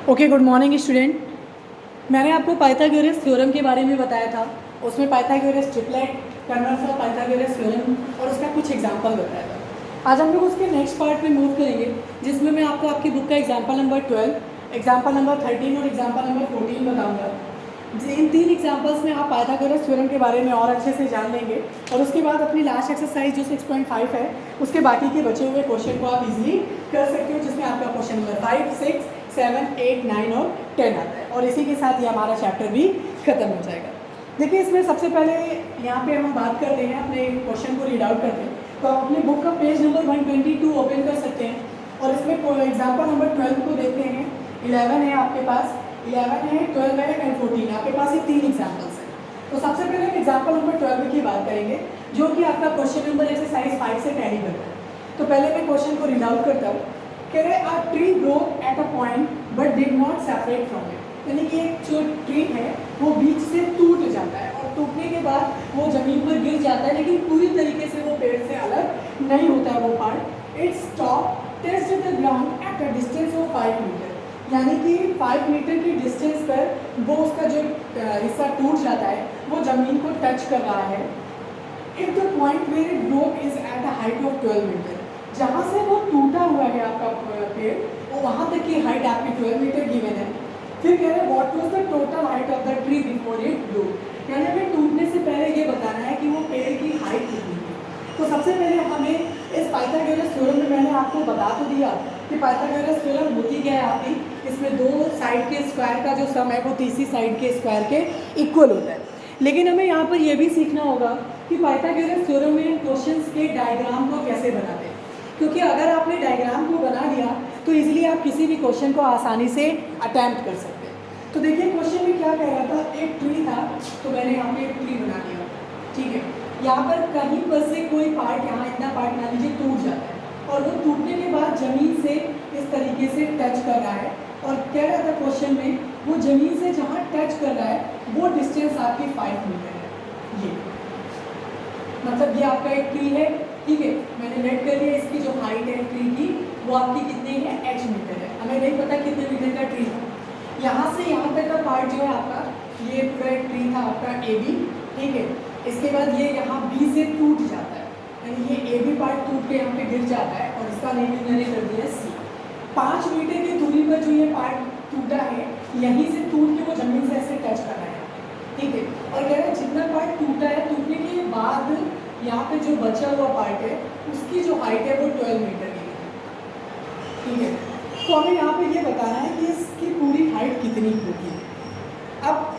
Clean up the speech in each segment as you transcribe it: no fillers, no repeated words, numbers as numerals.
Okay, good morning student. मैंने आपको Pythagoras theorem के बारे में बताया था। उसमें Pythagoras triplet, colonel's of Pythagoras theorem और उसका कुछ एग्जांपल बताया था। आज हम लोग उसके नेक्स्ट पार्ट में मूव करेंगे, जिसमें मैं आपको आपकी बुक का एग्जांपल नंबर 12, एग्जांपल नंबर 13 और एग्जांपल नंबर 14 बताऊंगा। इन 3 एग्जांपल्स में आप पाइथागोरस थ्योरम के बारे में और अच्छे से जान लेंगे और उसके बाद अपनी लास्ट एक्सरसाइज जो 6.5 है उसके बाकी के बचे हुए क्वेश्चन को आप इजीली कर सकते हो, जिसमें आपका क्वेश्चन नंबर 5, 6, 7, 8, 9 और 10 आता है। और इसी के साथ ये हमारा चैप्टर भी खत्म हो जाएगा। देखिए, इसमें सबसे पहले यहाँ पे हम बात करते हैं, अपने क्वेश्चन को रीड आउट करते हैं। तो आप अपने बुक का पेज नंबर 122 ओपन कर सकते हैं और इसमें एग्जाम्पल नंबर 12 को देखते हैं। 11 है आपके पास, 11 है, 12 है एंड 14। आपके पास ये 3 एग्जाम्पल्स हैं। तो सबसे पहले हम एग्जाम्पल नंबर 12 की बात करेंगे, जो कि आपका क्वेश्चन नंबर एक्सरसाइज 5 से टैली करता है। तो पहले मैं क्वेश्चन को रीड आउट करता हूँ। कह रहे a tree grew at a point but did not separate from it, यानी कि एक जो ट्री है वो बीच से टूट जाता है और टूटने के बाद वो जमीन पर गिर जाता है, लेकिन पूरी तरीके से वो पेड़ से अलग नहीं होता है वो part. Its top touched the ground at a distance of 5 metre, यानी कि 5 मीटर की डिस्टेंस पर वो उसका जो हिस्सा टूट जाता है वो जमीन को टच कर रहा है। If the point where it broke is at a height of 12 metre, जहाँ से वो टूटा हुआ है आपका पेड़ वो वहाँ तक की हाइट आपकी 12 मीटर गिवन है। फिर कह रहे हैं what was the total height of the tree before it grow, यानी हमें टूटने से पहले ये बताना है कि वो पेड़ की हाइट कितनी है। तो सबसे पहले हमें इस पाइथागोरस थ्योरम में मैंने आपको बता तो दिया कि पाइथागोरस थ्योरम होती क्या है आपकी। इसमें दो साइड के स्क्वायर का जो सम है वो तीसरी साइड के स्क्वायर के इक्वल होता है। लेकिन हमें यहाँ पर यह भी सीखना होगा कि पाइथागोरस थ्योरम में क्वेश्चंस के डायग्राम को कैसे बनाते हैं, क्योंकि अगर आपने डायग्राम को बना दिया तो इजीली आप किसी भी क्वेश्चन को आसानी से अटैम्प्ट कर सकते हैं। तो देखिए क्वेश्चन में क्या कह रहा था, एक ट्री था, तो मैंने यहाँ पे एक ट्री बना दिया, ठीक है। यहाँ पर कहीं पर से कोई पार्ट, यहाँ इतना पार्ट मान लीजिए टूट जाता है और वो टूटने के बाद जमीन से इस तरीके से टच कर रहा है और कह रहा था क्वेश्चन में वो जमीन से जहाँ टच कर रहा है वो डिस्टेंस आपकी 5 मीटर है। ये मतलब ये आपका एक ट्री है, ठीक है। मैंने नेट कर दिया, इसकी जो हाइट है ट्री की वो आपकी कितनी है, h मीटर है। हमें नहीं पता कितने मीटर का ट्री था। यहाँ से यहाँ तक का पार्ट जो है आपका, ये पूरा एक ट्री था आपका AB, ठीक है। इसके बाद ये यहाँ B से टूट जाता है, यानी ये AB पार्ट टूट के यहाँ पे गिर जाता है और इसका नेम मैंने कर दिया C। 5 मीटर की दूरी पर जो ये पार्ट टूटा है, यहीं से टूट के वो जमीन से ऐसे टच कर रहा है, ठीक है। और कह रहे हैं जितना पार्ट टूटा है, टूटने के बाद यहाँ पे जो बचा हुआ पार्ट है उसकी जो हाइट है वो 12 मीटर की है, ठीक है। तो हमें यहाँ पे ये बताना है कि इसकी पूरी हाइट कितनी होगी। अब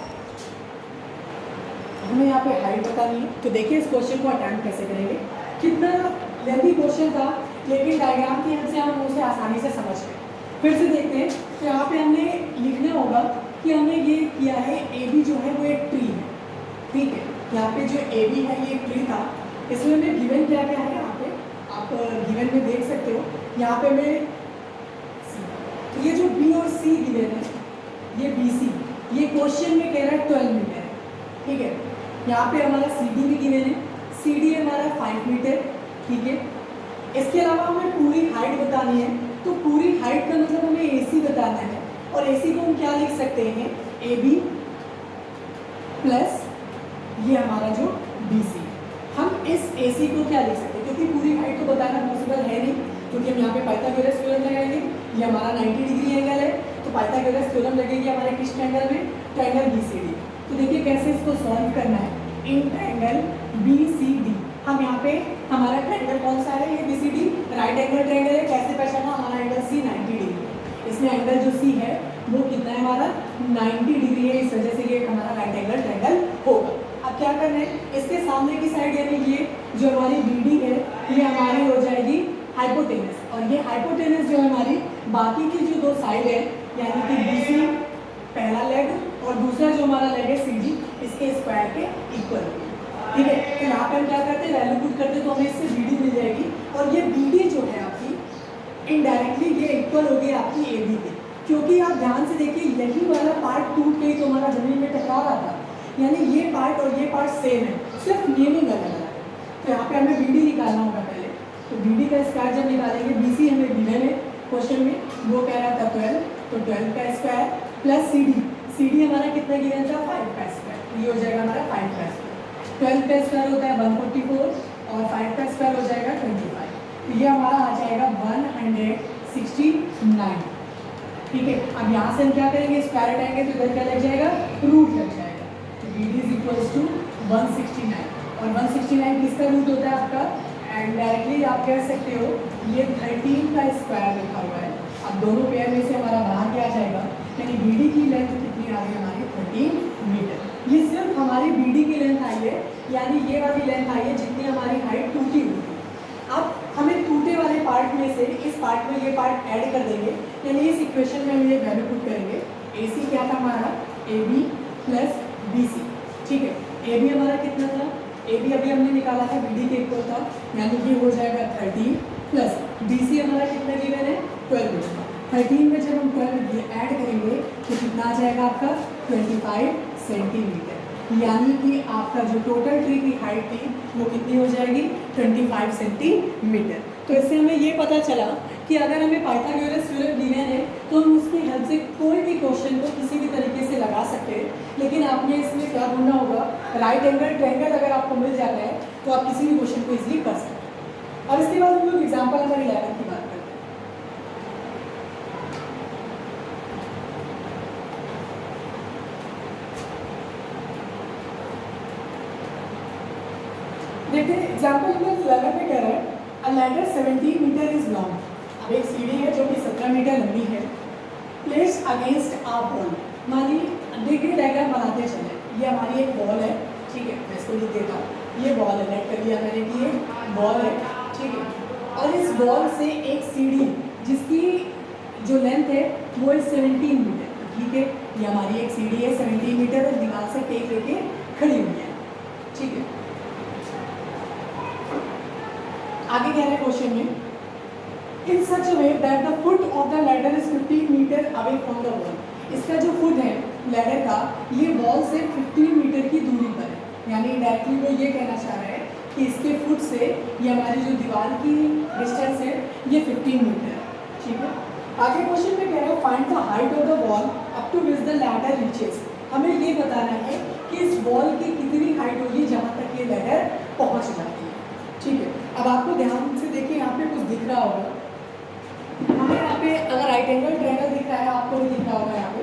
हमें यहाँ पे हाइट बतानी है, तो देखिए इस क्वेश्चन को अटेम्प्ट कैसे करेंगे। कितना लेंथी क्वेश्चन था, लेकिन डायग्राम की हेल्प से हम उसे आसानी से समझ गए। फिर से देखते हैं। तो यहाँ पे हमने लिखना होगा कि हमने ये किया है, AB जो है वो एक ट्री है, ठीक है। यहाँ पे जो AB है ये एक ट्री था। इसमें मैं गिवन क्या क्या है, यहाँ पे आप गिवन में देख सकते हो। यहाँ पे मैं तो ये जो B और C गिवन है, ये BC, ये क्वेश्चन में कह रहा है 12 मीटर है, ठीक है। यहाँ पे हमारा CD भी गिवन है, CD हमारा 5 मीटर, ठीक है। इसके अलावा हमें पूरी हाइट बतानी है, तो पूरी हाइट का मतलब हमें AC बताना है और AC को हम क्या लिख सकते हैं, AB प्लस ये हमारा जो BC। हम इस AC को क्या लिख सकते हैं, क्योंकि पूरी हाइट को बताना पॉसिबल है नहीं, क्योंकि हम यहाँ पे पाइथागोरस थ्योरम लगाएंगे। ये हमारा 90 डिग्री एंगल है, तो पाइथागोरस थ्योरम लगेगी हमारे किस ट्रायंगल में, ट्रायंगल BCD। तो देखिए कैसे इसको सॉल्व करना है। इन ट्रायंगल BCD, हम यहाँ पे हमारा ट्रायंगल कौन सा है, ये BCD राइट एंगल ट्रायंगल है। कैसे पहचाना, हमारा एंगल C 90 डिग्री है। इसमें एंगल जो C है वो कितना है, हमारा 90 डिग्री है। इस वजह से ये हमारा राइट एंगल ट्रायंगल होगा। अब क्या करना है, इसके सामने की साइड यानी ये जो हमारी BD है ये हमारी हो जाएगी हाइपोटेनस, और ये हाइपोटेनस जो है हमारी बाकी की जो दो साइड है, यानी कि BC पहला लेग और दूसरा जो हमारा लेग है CD, इसके स्क्वायर के इक्वल, ठीक है। तो यहाँ पर हम क्या करते हैं, वैल्यू पुट करते हैं, तो हमें इससे BD मिल जाएगी। और ये BD जो है आपकी इनडायरेक्टली ये इक्वल होगी आपकी AB के, क्योंकि आप ध्यान से देखिए यही वाला पार्ट टूट गई तो हमारा जमीन में टकरा रहा था, यानी ये पार्ट और ये पार्ट सेम है, सिर्फ नेमिंग अलग अलग है। तो यहाँ पे हमें BD निकालना होगा पहले। तो BD का स्क्वायर जब निकालेंगे, BC हमें गिवन है क्वेश्चन में, वो कह रहा था 12, तो 12 का स्क्वायर प्लस सी डी हमारा कितना गिवन था 5 का स्क्वायर, ये हो जाएगा हमारा 5 का स्क्वायर। 12 का स्क्वायर होता है 144 और 5 का स्क्वायर हो जाएगा 25, तो ये हमारा आ जाएगा 169। ठीक है, अब यहाँ से हम क्या करेंगे, स्क्वायर हटाएंगे तो इधर क्या लग जाएगा, रूट लग जाएगा। तो B D is equals to 169 और 169 किसका रूट होता है आपका, एंड डायरेक्टली आप कह सकते हो ये 13 का स्क्वायर लिखा हुआ है। अब दोनों पेयर में से हमारा बाहर क्या आ जाएगा, यानी बी डी की लेंथ कितनी आ गई हमारी 13 मीटर। ये सिर्फ हमारी बी डी की लेंथ आई है, यानी ये वाली लेंथ आई है जितनी हमारी हाइट टूटी हुई थी। अब हमें टूटे वाले पार्ट में से इस पार्ट में ये पार्ट ऐड कर देंगे, यानी इस इक्वेशन में हम ये वैल्यू पुट करेंगे। ए सी क्या था हमारा, A B plus B C. ठीक है, ए बी हमारा कितना था, ए बी अभी हमने निकाला था बी डी के इक्वल था, यानी कि हो जाएगा 13 प्लस बी सी हमारा कितना गिवन है 12। 13 में जब हम 12 ऐड करेंगे तो कितना आ जाएगा आपका 25 सेंटीमीटर, यानी कि आपका जो टोटल ट्री की हाइट थी वो कितनी हो जाएगी 25 सेंटीमीटर। तो इससे हमें ये पता चला कि अगर हमें पाइथागोरस थ्योरम गिवन है तो हम उसकी हेल्प से कोई भी क्वेश्चन को किसी भी तरीके से लगा सकते हैं। लेकिन आपने इसमें क्या ढूंढना होगा, राइट एंगल ट्रायंगल अगर आपको मिल जाता है तो आप किसी भी क्वेश्चन को इजीली कर सकते हैं। अब इसके बाद हम लोग एग्जाम्पल नंबर 11 की बात करते हैं। देखिए एग्जाम्पल नंबर 11 में कह रहा है a ladder 17 metre is long. अब एक सीढ़ी है जो कि 17 मीटर लंबी है, प्लेस अगेंस्ट अ वॉल। मानिए देखिए डायग्राम बनाते चले, ये हमारी एक वॉल है, ठीक है, मैं इसको लिख देता हूँ, ये वॉल है, लेट कर दिया मैंने कि ये वॉल है, ठीक है, और इस वॉल से एक सीढ़ी जिसकी जो लेंथ है वो है 17 मीटर, ठीक है, ये हमारी एक सीढ़ी है 17 मीटर और दीवार से टेक लेके खड़ी हुई है, ठीक है। आगे कह रहे हैं क्वेश्चन में in such way that the foot of the ladder is 15 metre away from the wall. इसका जो फुट है लैडर का ये वॉल से 15 मीटर की दूरी पर है, यानी डायरेक्टली वो ये कहना चाह रहा है कि इसके फुट से ये हमारी जो दीवार की डिस्टेंस है ये 15 मीटर है, ठीक है। आगे क्वेश्चन में कह रहा है find the height of the wall up to which the ladder reaches. हमें ये बताना है कि इस वॉल की कितनी हाइट होगी जहाँ तक ये लैडर पहुँच जाती है, ठीक है। अब आपको ध्यान से देखिए यहाँ पे कुछ दिख रहा होगा, हमें यहाँ पे अगर राइट एंगल ट्रायंगल दिख रहा है, आपको भी दिख रहा होगा यहाँ पे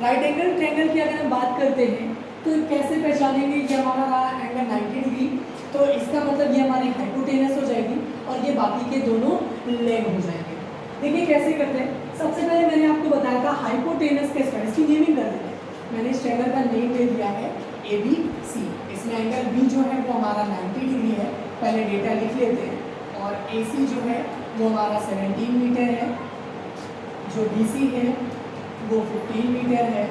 राइट एंगल ट्रायंगल की अगर हम बात करते हैं तो कैसे पहचानेंगे कि हमारा रहा एंगल 90 डिग्री, तो इसका मतलब ये हमारी हाइपोटेनस हो जाएगी और ये बाकी के दोनों लेग हो जाएंगे। देखिए कैसे करते हैं, सबसे पहले मैंने आपको बताया था हाइपोटेनस के स्क्वायर, इसकी नेमिंग कर देते हैं। मैंने इस ट्रायंगल का नेम दे दिया है ए बी सी। इसमें एंगल बी जो है वो हमारा 90 डिग्री है, पहले डेटा लिख लेते हैं, और ए सी जो है वो हमारा 17 मीटर है, जो बी सी है वो 15 मीटर है,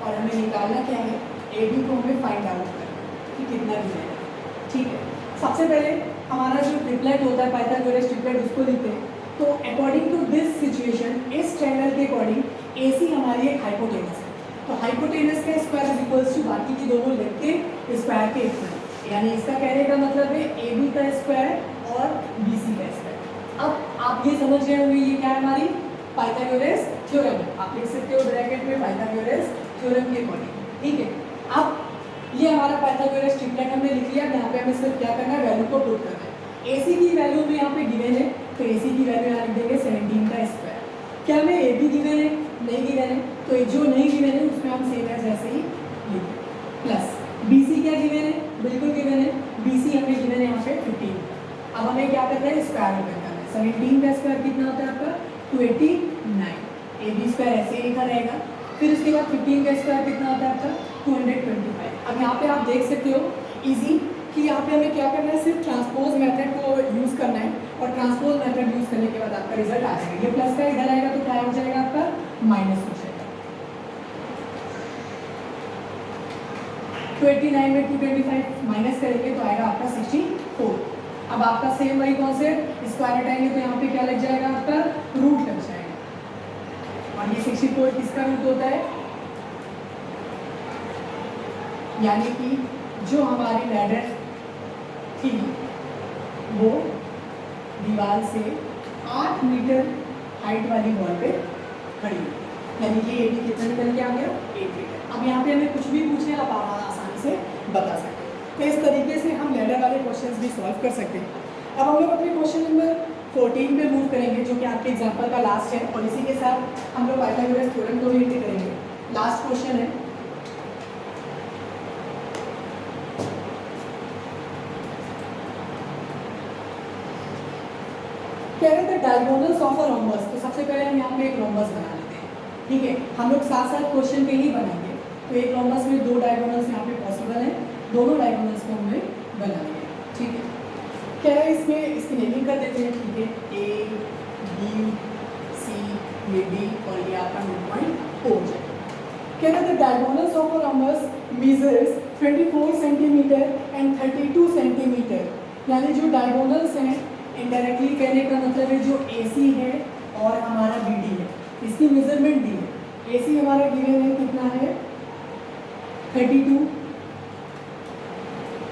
और हमें निकालना क्या है, ए बी को हमें फाइंड आउट करना है कि कितना मिलेगा, ठीक है। सबसे पहले हमारा जो ट्रिपलेट होता है पाइथागोरस ट्रिपलेट उसको लिखते हैं। तो अकॉर्डिंग टू दिस सिचुएशन इस ट्रायंगल के अकॉर्डिंग ए सी हमारी एक हाइपोटेनस है, तो हाइपोटेनस का स्क्वायर इज इक्वल्स टू बाकी की दोनों लेग के स्क्वायर के इक्वल, यानी इसका कहने का मतलब है ए बी का स्क्वायर और बी सी का स्क्वायर। अब आप ये समझ रहे होंगे ये क्या है, हमारी पाइथागोरस थ्योरम है, आप लिख सकते हो ब्रैकेट में पाइथागोरस थ्योरम के अकॉर्डिंग, ठीक है। अब ये हमारा पाइथागोरस ट्रिपलेट हमने लिख लिया, यहाँ पे हमें सिर्फ क्या करना है, वैल्यू को पुट करना है। ए सी की वैल्यू में यहाँ पे गिवन है, तो ए सी की वैल्यू यहाँ लिख देंगे 17 का स्क्वायर। क्या हमें ए बी गिवन है, नहीं गिवन है, तो जो नहीं गिवन है उसमें हम सेम एज ऐसे ही लिख दें, प्लस बी सी क्या गिवन है, बिल्कुल गिवन है, बी सी हमें गिवन है यहाँ पे 15। अब हमें क्या करना है, स्क्वायर रूट करना है। 17 का स्क्वायर कितना होता है आपका 289, ए बी स्क्वायर ऐसे ही लिखा रहेगा। फिर उसके बाद 15 का स्क्वायर कितना होता है आपका 225। अब यहाँ पे आप देख सकते हो इजी कि यहाँ पे हमें क्या करना है, सिर्फ ट्रांसपोज मेथड को यूज़ करना है, और ट्रांसपोज मेथड यूज़ करने के बाद आपका रिजल्ट आ जाएगा। ये प्लस का इधर आएगा तो क्या हो जाएगा आपका माइनस हो जाएगा। 289 में 225 माइनस करेंगे तो आएगा आपका 64। अब आपका सेम वही कॉन्सेप्ट, स्क्वायर हटाएंगे तो यहाँ पे क्या लग जाएगा, आपका रूट लग जाएगा, और ये 64 किसका रूट होता है, यानी कि जो हमारी लैडर थी वो दीवार से 8 मीटर हाइट वाली वॉल पे खड़ी हुई। यानी कि ए बी कितना निकल के आ गया 8 मीटर। अब यहाँ पे हमें कुछ भी पूछे आप आसानी से बता सकते हैं। तो इस तरीके से हम लैडर वाले क्वेश्चंस भी सॉल्व कर सकते हैं। अब हम लोग अपने क्वेश्चन नंबर 14 पे मूव करेंगे, जो कि आपके एग्जाम्पल का लास्ट है, और इसी के साथ हम लोग पाइथागोरस थ्योरम को भी करेंगे। लास्ट क्वेश्चन है, कह रहे थे डायगोनल्स ऑफ अ रोम्बस। तो सबसे पहले हम यहाँ पे एक रोम्बस बना लेते हैं, ठीक है। हम लोग साथ साथ क्वेश्चन पे ही बनाएंगे। तो एक रोम्बस में 2 डायगोनल्स यहाँ पे पॉसिबल है, दोनों डायगोनल्स को हमने बना लिया, ठीक है। कह रहे हैं इसमें इसकी नेमिंग कर देते हैं, ठीक है। ए बी सी, ये डी, और ये आपका मिड पॉइंट ओ जाए। कह रहे थे diagonals of a rhombus measures 24 centimetre and 32 centimetre. यानी जो डायगोनल्स हैं, इनडायरेक्टली कहने का मतलब है जो AC है और हमारा BD है, इसकी मेजरमेंट दी है। AC हमारा गिवन है कितना है 32,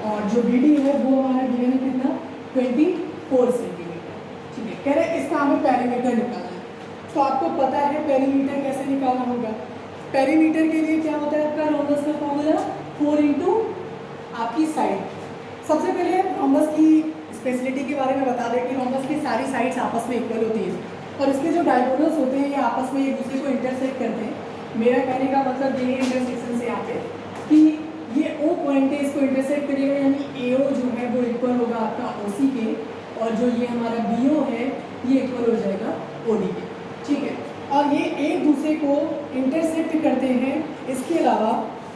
और जो BD है वो हमारा गिवन है कितना 24 सेंटीमीटर, ठीक है। कह रहे इसका हमें पेरीमीटर निकालना है। तो आपको पता है पेरीमीटर कैसे निकालना होगा। पेरीमीटर के लिए क्या होता है आपका रोम्बस का फॉर्मूला 4 इंटू आपकी साइड। सबसे पहले रोम्बस की स्पेशलिटी के बारे में बता दें कि रोम्बस की सारी साइड्स आपस में इक्वल होती हैं, और इसके जो डायगोनल्स होते हैं ये आपस में एक दूसरे को इंटरसेक्ट करते हैं। मेरा कहने का मतलब ये इंटरसेक्शन से यहाँ पे कि ये O पॉइंट है, इसको इंटरसेक्ट करिएगा, यानी AO जो है वो इक्वल होगा आपका OC के, और जो ये हमारा BO है ये इक्वल हो जाएगा OD के, ठीक है। और ये एक दूसरे को इंटरसेक्ट करते हैं। इसके अलावा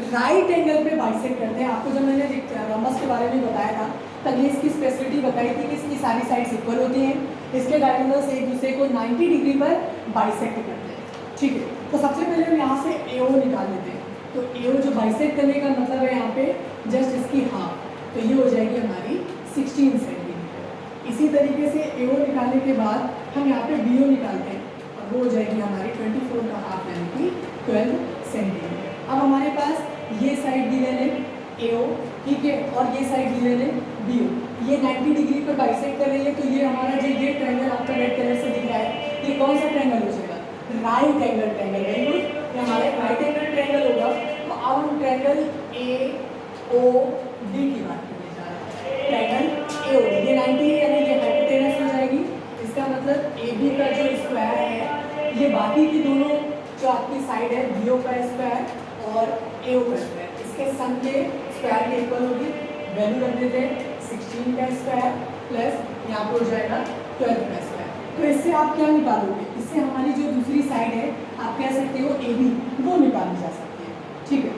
राइट एंगल पे बाइसेक्ट करते हैं। आपको जब मैंने रोम्बस के बारे में बताया था तब ये इसकी स्पेशलिटी बताई थी कि इसकी सारी साइड्स इक्वल होती हैं, इसके डायगोनल्स एक दूसरे को 90 डिग्री पर बाइसेक्ट करते हैं, ठीक है। तो सबसे पहले हम यहाँ से AO निकाल लेते हैं। तो AO जो बाइसेक्ट करने का मतलब है यहाँ पे जस्ट इसकी हाफ, तो ये हो जाएगी हमारी 16 सेंटीमीटर। इसी तरीके से AO निकालने के बाद हम यहाँ पे BO निकालते हैं, और वो हो जाएगी हमारी 24 का हाफ, यानी कि 12 सेंटीमीटर। अब हमारे पास ये साइड गिवन है AO, ठीक है, और ये साइड गिवन है BO। ये 90 डिग्री पर बाइसेक्ट कर रही है, तो ये हमारा जो ये ट्रायंगल आपका रेड कलर से दिख रहा है, ये कौन सा ट्रायंगल हो जाएगा right angle triangle. Very good, ये हमारा राइट एंगल ट्रायंगल होगा। तो अब हम ट्रायंगल AOD की बात करने जा रहे हैं। ट्रायंगल AOD ये 90 है, यानी ये हाइपोटेनस हो जाएगी। इसका मतलब AB का जो स्क्वायर है ये बाकी की दोनों जो आपकी साइड है BO का स्क्वायर और AO का स्क्वायर, इसके सम के स्क्वायर के इक्वल होगी। वैल्यू रख देते हैं 16 का स्क्वायर प्लस यहाँ पर हो जाएगा 12 का स्क्वायर। तो इससे आप क्या निकालोगे, इससे हमारी जो दूसरी साइड है आप कह सकते हो AB, वो निकाली जा सकती है, ठीक है।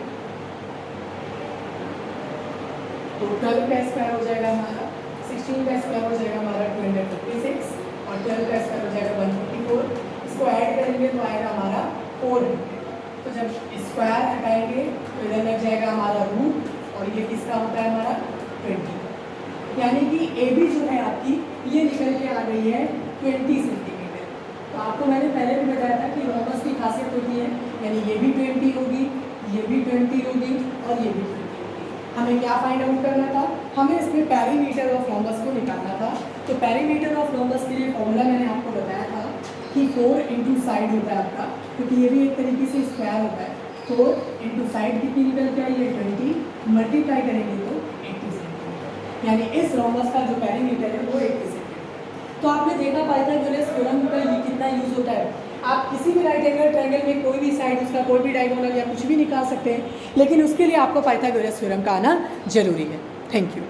तो 12 का स्क्वायर हो जाएगा हमारा, 16 का स्क्वायर हो जाएगा हमारा 256, और 12 का स्क्वायर हो जाएगा 144। इसको ऐड करेंगे तो आएगा हमारा 400। तो जब स्क्वायर हटाएंगे तो इधर लग जाएगा हमारा रूट, और ये किसका होता है हमारा 20, यानी कि AB जो है आपकी ये निकल के आ गई है 20 सेंटीमीटर। तो आपको मैंने पहले भी बताया था कि रोम्बस की खासियत होती है, यानी ये भी 20 होगी, ये भी 20 होगी, और ये भी 20 होगी। हमें क्या फाइंड आउट करना था, हमें इसमें पेरीमीटर ऑफ रोम्बस को निकालना था। तो पेरीमीटर ऑफ रोम्बस के लिए फॉर्मूला मैंने आपको बताया था कि 4 इंटू साइड होता है आपका, क्योंकि ये भी एक तरीके से स्क्वायर होता है। 4 इंटू साइड कितनी निकल के आई है 20, मल्टीप्लाई करेंगे तो 80 सेंटीमीटर, यानी इस रोम्बस का जो पेरीमीटर है वो 80 सेंटीमीटर। तो आपने देखा पाइथागोरस थ्योरम का ये कितना यूज होता है। आप किसी भी राइट एंगल ट्रायंगल में कोई भी साइड उसका कोई भी डायगोनल या कुछ भी निकाल सकते हैं, लेकिन उसके लिए आपको पाइथागोरस थ्योरम का आना जरूरी है। Thank you.